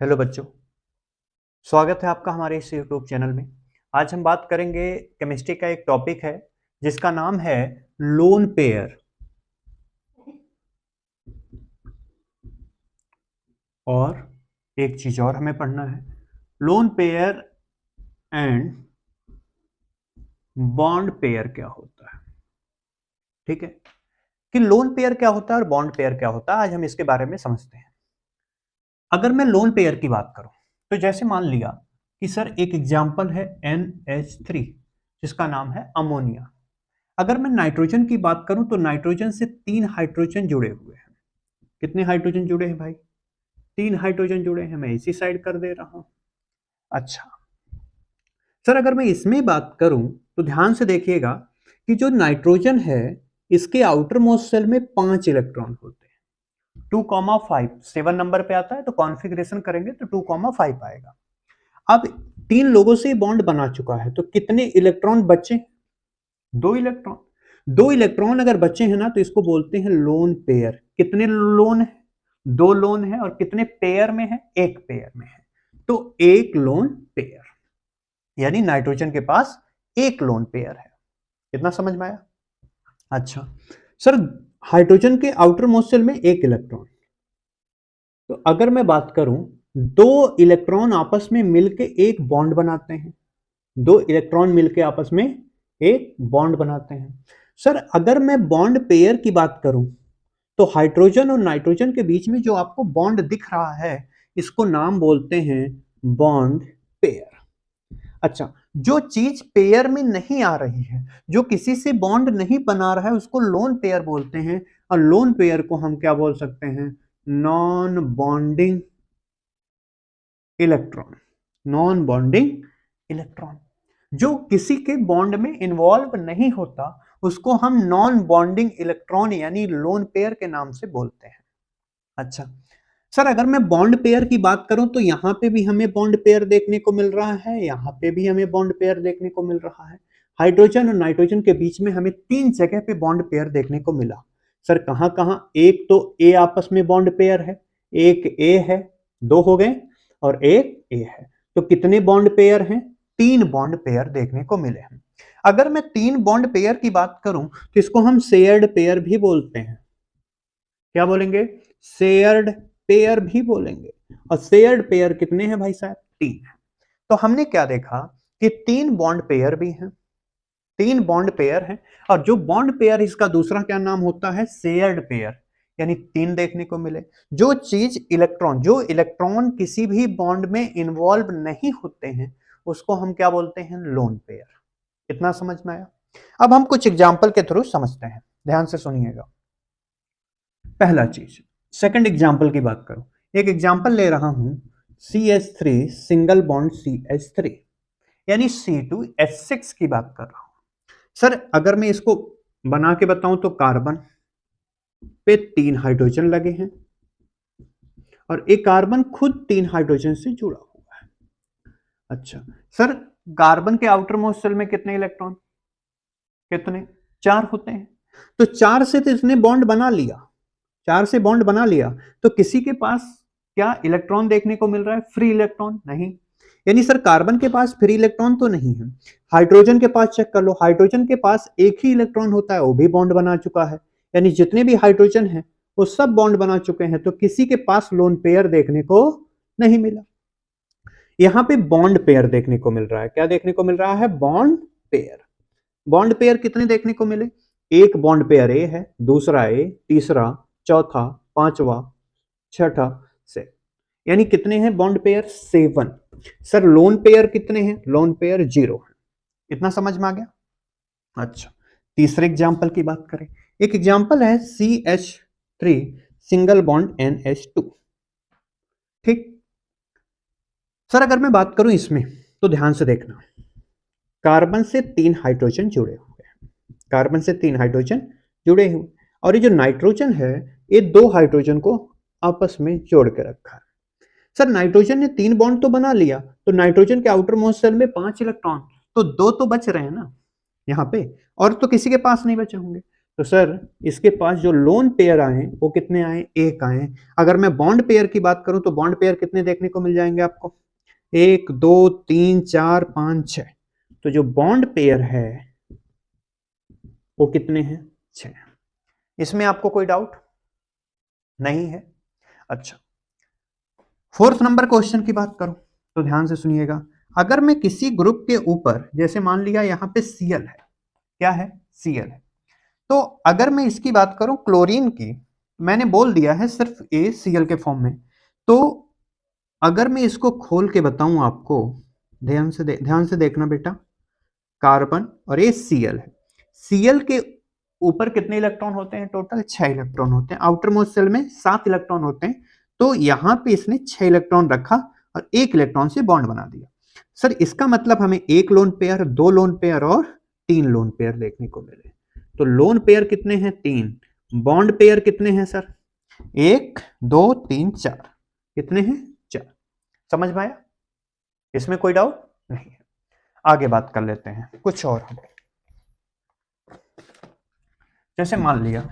Hello बच्चों, स्वागत है आपका हमारे इस यूट्यूब चैनल में। आज हम बात करेंगे केमिस्ट्री का एक टॉपिक है जिसका नाम है लोन पेयर। और एक चीज और हमें पढ़ना है, lone pair and bond pair क्या होता है। ठीक है कि लोन पेयर क्या होता है और बॉन्ड पेयर क्या होता है, आज हम इसके बारे में समझते हैं। अगर मैं लोन पेयर की बात करूं तो जैसे मान लिया कि सर एक एग्जाम्पल है NH3 जिसका नाम है अमोनिया। अगर मैं नाइट्रोजन की बात करूं तो नाइट्रोजन से 3 हाइड्रोजन जुड़े हुए हैं। कितने हाइड्रोजन जुड़े हैं भाई? 3 हाइड्रोजन जुड़े हैं। मैं इसी साइड कर दे रहा हूं। अच्छा सर, अगर मैं इसमें बात करूं तो ध्यान से देखिएगा कि जो नाइट्रोजन है इसके आउटर मोस्ट शेल में 5 इलेक्ट्रॉन होते हैं। 2,5 7 नंबर पे आता है तो कॉन्फ़िगरेशन करेंगे तो 2,5 आएगा। अब 3 लोगों से बॉन्ड बना चुका है तो कितने इलेक्ट्रॉन बचे? 2 इलेक्ट्रॉन। 2 इलेक्ट्रॉन अगर बचे हैं ना तो इसको बोलते हैं लोन पेयर। कितने लोन है? 2 लोन है। और कितने पेयर में है? एक पेयर में है। तो एक लोन पेयर, यानी नाइट्रोजन के पास एक लोन पेयर है। कितना समझ में आया? अच्छा सर, हाइड्रोजन के आउटर मोस्ट शेल में एक इलेक्ट्रॉन, तो अगर मैं बात करूं 2 इलेक्ट्रॉन आपस में मिलके एक बॉन्ड बनाते हैं। 2 इलेक्ट्रॉन मिलके आपस में एक बॉन्ड बनाते हैं। सर अगर मैं बॉन्ड पेयर की बात करूं तो हाइड्रोजन और नाइट्रोजन के बीच में जो आपको बॉन्ड दिख रहा है इसको नाम बोलते हैं बॉन्ड पेयर। अच्छा, जो चीज पेयर में नहीं आ रही है, जो किसी से बॉन्ड नहीं बना रहा है, उसको लोन पेयर बोलते हैं। और लोन पेयर को हम क्या बोल सकते हैं? Non bonding electron. Non bonding electron जो किसी के बॉन्ड में इन्वॉल्व नहीं होता उसको हम नॉन बॉन्डिंग इलेक्ट्रॉन यानी लोन पेयर के नाम से बोलते हैं। अच्छा सर, अगर मैं बॉन्ड पेयर की बात करूं तो यहां पे भी हमें बॉन्ड पेयर देखने को मिल रहा है, यहां पे भी हमें बॉन्ड पेयर देखने को मिल रहा है। हाइड्रोजन और नाइट्रोजन के बीच में हमें 3 जगह पे बॉन्ड पेयर देखने को मिला। सर कहां कहां? एक तो ए आपस में बॉन्ड पेयर है, एक ए है, 2 हो गए, और एक ए है। तो कितने बॉन्ड पेयर हैं? 3 बॉन्ड पेयर देखने को मिले हैं। अगर मैं 3 बॉन्ड पेयर की बात करूं तो इसको हम शेयर्ड पेयर भी बोलते हैं। क्या बोलेंगे? शेयर्ड पेयर भी बोलेंगे। और शेयर्ड पेयर कितने हैं भाई साहब? 3 है। तो हमने क्या देखा कि 3 बॉन्ड पेयर भी हैं, 3 बॉन्ड पेयर हैं। और जो बॉन्ड पेयर इसका दूसरा क्या नाम होता है? शेयर्ड पेयर, यानी 3 देखने को मिले। जो चीज इलेक्ट्रॉन, जो इलेक्ट्रॉन किसी भी बॉन्ड में इन्वॉल्व नहीं होते हैं उसको हम क्या बोलते हैं? Lone pair. कितना समझ में आया? अब हम कुछ एग्जाम्पल के थ्रू समझते हैं, ध्यान से सुनिएगा। पहला चीज, सेकंड एग्जाम्पल की बात करो। एक एग्जाम्पल ले रहा हूं CH3 सिंगल बॉन्ड CH3 यानी C2H6 की बात कर रहा हूं। सर अगर मैं इसको बना के बताऊं तो कार्बन पे 3 हाइड्रोजन लगे हैं और एक कार्बन खुद 3 हाइड्रोजन से जुड़ा हुआ है। अच्छा सर, कार्बन के आउटर मोस्ट शेल में कितने इलेक्ट्रॉन? कितने? 4 होते हैं। तो 4 से तो इसने बॉन्ड बना लिया, 4 से बॉन्ड बना लिया। तो किसी के पास क्या इलेक्ट्रॉन देखने को मिल रहा है? फ्री इलेक्ट्रॉन नहीं। यानी सर कार्बन के पास फ्री इलेक्ट्रॉन तो नहीं है। हाइड्रोजन के पास चेक कर लो, हाइड्रोजन के पास एक ही इलेक्ट्रॉन होता है, वो भी बॉन्ड बना चुका है। यानी जितने भी हाइड्रोजन हैं वो सब बॉन्ड बना चुके हैं। तो किसी के पास लोन पेयर देखने को नहीं मिला। यहां पे बॉन्ड पेयर देखने को मिल रहा है। क्या देखने को मिल रहा है? Bond pair. बॉन्ड पेयर कितने देखने को मिले? एक बॉन्ड पेयर ए है, दूसरा ए, तीसरा, चौथा, पांचवा, छठा से, यानी कितने हैं bond pair? 7। Sir lone pair कितने हैं? लोन पेयर 0 है। इतना समझ में आ गया? अच्छा, तीसरे एग्जाम्पल की बात करें। एक एग्जाम्पल है CH3 सिंगल बॉन्ड NH2। ठीक सर, अगर मैं बात करूं इसमें तो ध्यान से देखना, कार्बन से 3 हाइड्रोजन जुड़े हुए हैं, कार्बन से 3 हाइड्रोजन जुड़े हुए, और ये जो नाइट्रोजन है ये 2 हाइड्रोजन को आपस में जोड़ के रखा है। सर नाइट्रोजन ने 3 बॉन्ड तो बना लिया, तो नाइट्रोजन के आउटर मोस्ट शेल में 5 इलेक्ट्रॉन, तो 2 तो बच रहे हैं ना यहाँ पे, और तो किसी के पास नहीं बचे होंगे। तो सर इसके पास जो लोन पेयर आए वो कितने आए, एक आए। अगर मैं बॉन्ड पेयर की बात करूं तो बॉन्ड पेयर कितने देखने को मिल जाएंगे आपको, 1 2 3 4 5 6। तो जो बॉन्ड पेयर है वो कितने हैं, 6। इसमें आपको कोई डाउट नहीं है। अच्छा, फोर्थ नंबर क्वेश्चन की बात करूं तो ध्यान से सुनिएगा। अगर मैं किसी ग्रुप के ऊपर, जैसे मान लिया यहां पे Cl है, क्या है, Cl है, तो अगर मैं इसकी बात करूं क्लोरीन की, मैंने बोल दिया है सिर्फ ACl के फॉर्म में, तो अगर मैं इसको खोल के बताऊं आपको, ध्यान से देखना बेटा, कार्बन और ये Cl है। Cl के ऊपर कितने इलेक्ट्रॉन होते हैं, टोटल 6 इलेक्ट्रॉन होते हैं। आउटर मोस्ट शेल में 7 इलेक्ट्रॉन होते हैं, तो यहां पे इसने 6 इलेक्ट्रॉन रखा और 1 इलेक्ट्रॉन से बॉन्ड बना दिया। सर इसका मतलब हमें 1 लोन पेयर, 2 लोन पेयर और 3 लोन पेयर देखने को मिले। तो लोन पेयर कितने हैं, 3। बॉन्ड पेयर कितने हैं सर, 1 2 3 4, कितने हैं, 4। समझ में आया, इसमें कोई डाउट नहीं है। आगे बात कर लेते हैं कुछ और। जैसे मान लिया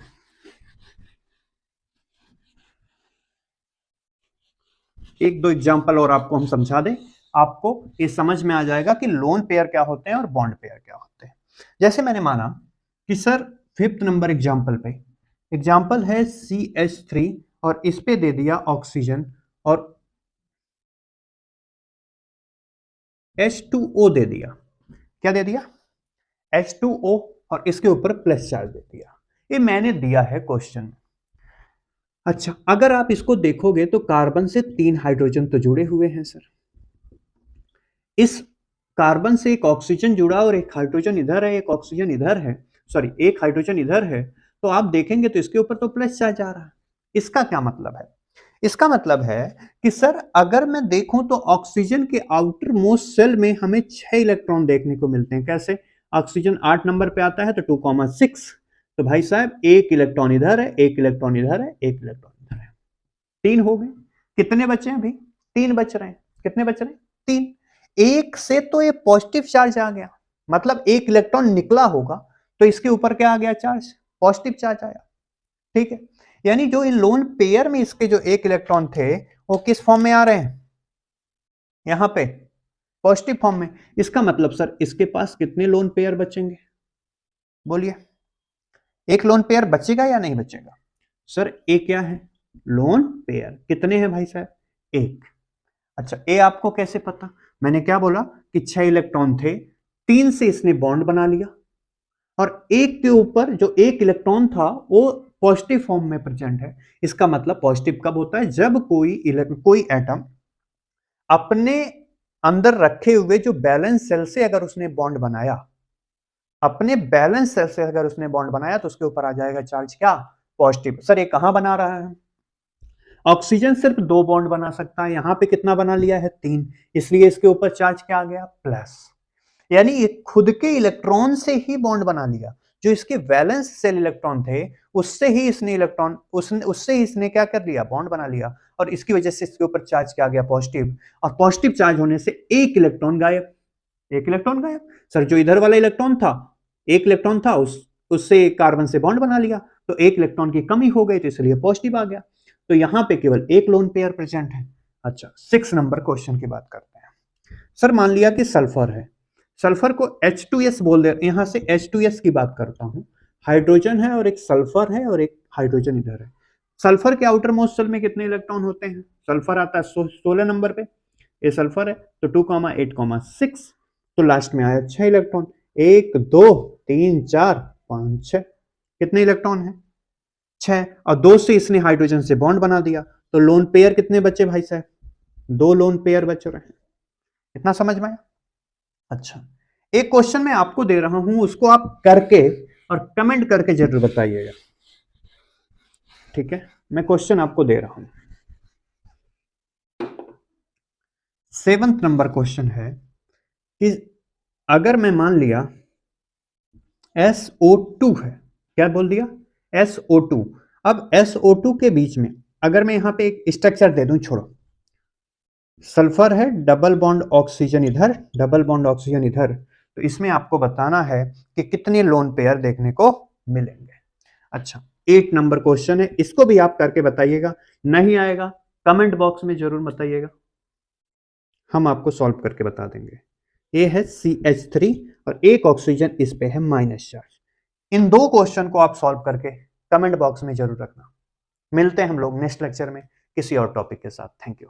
एक दो एग्जांपल और आपको हम समझा दें, आपको ये समझ में आ जाएगा कि लोन पेयर क्या होते हैं और बॉन्ड पेयर क्या होते हैं। जैसे मैंने माना कि सर 5th नंबर एग्जांपल पे, एग्जांपल है CH3 और इस पे दे दिया ऑक्सीजन और H2O दे दिया। क्या दे दिया, H2O, और इसके ऊपर प्लस चार्ज दे दिया। ये मैंने दिया है क्वेश्चन। अच्छा, अगर आप इसको देखोगे तो कार्बन से 3 हाइड्रोजन तो जुड़े हुए हैं सर। इस कार्बन से एक ऑक्सीजन जुड़ा और एक हाइड्रोजन इधर है, एक ऑक्सीजन इधर है, सॉरी एक हाइड्रोजन इधर है, तो आप देखेंगे तो इसके ऊपर तो प्लस चार्ज आ रहा है। इसका क्या मतलब है, इसका मतलब है कि सर अगर मैं देखूं तो ऑक्सीजन के आउटर मोस्ट शेल में हमें 6 इलेक्ट्रॉन देखने को मिलते हैं। कैसे, ऑक्सीजन 8 नंबर पे आता है तो 2,6, तो भाई साहब एक इलेक्ट्रॉन इधर है, एक इलेक्ट्रॉन इधर है, एक इलेक्ट्रॉन इधर है, 3 हो गए। कितने बचे हैं अभी, 3 बच रहे हैं। कितने बच रहे हैं, 3। एक से तो ये पॉजिटिव चार्ज आ गया, मतलब एक इलेक्ट्रॉन निकला होगा तो इसके ऊपर क्या आ गया, चार्ज, पॉजिटिव चार्ज आया। ठीक है, यानी जो इन लोन पेयर में इसके जो एक इलेक्ट्रॉन थे वो किस फॉर्म में आ रहे हैं, यहां पे पॉजिटिव फॉर्म में। इसका मतलब सर इसके पास कितने लोन पेयर बचेंगे, बोलिए, एक लोन पेयर बचेगा या नहीं बचेगा। सर ए क्या है, लोन पेयर, कितने हैं भाई साहब, एक। अच्छा, ए आपको कैसे पता, मैंने क्या बोला कि 6 इलेक्ट्रॉन थे, 3 से इसने बॉन्ड बना लिया और एक के ऊपर जो एक इलेक्ट्रॉन था वो पॉजिटिव फॉर्म में प्रेजेंट है। इसका मतलब पॉजिटिव कब होता है, जब कोई एटम अपने अंदर रखे हुए जो बैलेंस सेल से अगर उसने बॉन्ड बनाया, अपने बैलेंस सेल से अगर उसने बॉन्ड बनाया तो उसके ऊपर आ जाएगा चार्ज क्या, पॉजिटिव। सर ये कहां बना रहा है, ऑक्सीजन सिर्फ 2 बॉन्ड बना सकता है, यहां पे कितना बना लिया है, 3, इसलिए इसके ऊपर चार्ज क्या आ गया, प्लस। यानी ये खुद के इलेक्ट्रॉन से ही बॉन्ड बना लिया, जो इसके वैलेंस सेल इलेक्ट्रॉन थे उससे ही इसने इलेक्ट्रॉन उससे ही इसने क्या कर लिया, बॉन्ड बना लिया, और इसकी वजह से इसके ऊपर चार्ज क्या आ गया, पॉजिटिव। और पॉजिटिव चार्ज होने से एक इलेक्ट्रॉन गायब, एक इलेक्ट्रॉन गायब। सर जो इधर वाला इलेक्ट्रॉन था, एक इलेक्ट्रॉन था, उससे कार्बन से बॉन्ड बना लिया, तो एक इलेक्ट्रॉन की कमी हो गई तो इसलिए पॉजिटिव आ गया। तो यहां पे केवल एक लोन पेयर प्रेजेंट है। अच्छा, 6 नंबर क्वेश्चन की बात करते हैं। सर मान लिया कि सल्फर है, सल्फर को H2S बोल दे, यहां से H2S की बात करता हूं, हाइड्रोजन है और एक सल्फर है और एक हाइड्रोजन इधर है। सल्फर के आउटर मोस्ट शेल में कितने इलेक्ट्रॉन होते हैं, सल्फर आता है 16 नंबर पे, ये सल्फर है तो 2,8,6, तो लास्ट में आया 6 इलेक्ट्रॉन, 1 2 3 4 5 6, कितने इलेक्ट्रॉन है, 6, और 2 से इसने हाइड्रोजन से बॉन्ड बना दिया, तो लोन पेयर कितने बचे भाई साहब, 2 लोन पेयर बच रहे हैं। इतना समझ में आया। अच्छा, एक क्वेश्चन मैं आपको दे रहा हूं, उसको आप करके और कमेंट करके जरूर बताइएगा, ठीक है। मैं क्वेश्चन आपको दे रहा हूं, 7th नंबर क्वेश्चन है कि अगर मैं मान लिया SO2 है, क्या बोल दिया, SO2। अब SO2 के बीच में अगर मैं यहां पे एक स्ट्रक्चर दे दूं, छोड़ो, सल्फर है, डबल बॉन्ड ऑक्सीजन इधर, डबल बॉन्ड ऑक्सीजन इधर, तो इसमें आपको बताना है कि कितने लोन पेयर देखने को मिलेंगे। अच्छा, 8 नंबर क्वेश्चन है, इसको भी आप करके बताइएगा, नहीं आएगा कमेंट बॉक्स में जरूर बताइएगा, हम आपको सॉल्व करके बता देंगे। ये है CH3 और एक ऑक्सीजन इस पे है माइनस चार्ज। इन दो क्वेश्चन को आप सॉल्व करके कमेंट बॉक्स में जरूर रखना। मिलते हैं हम लोग नेक्स्ट लेक्चर में किसी और टॉपिक के साथ। Thank you.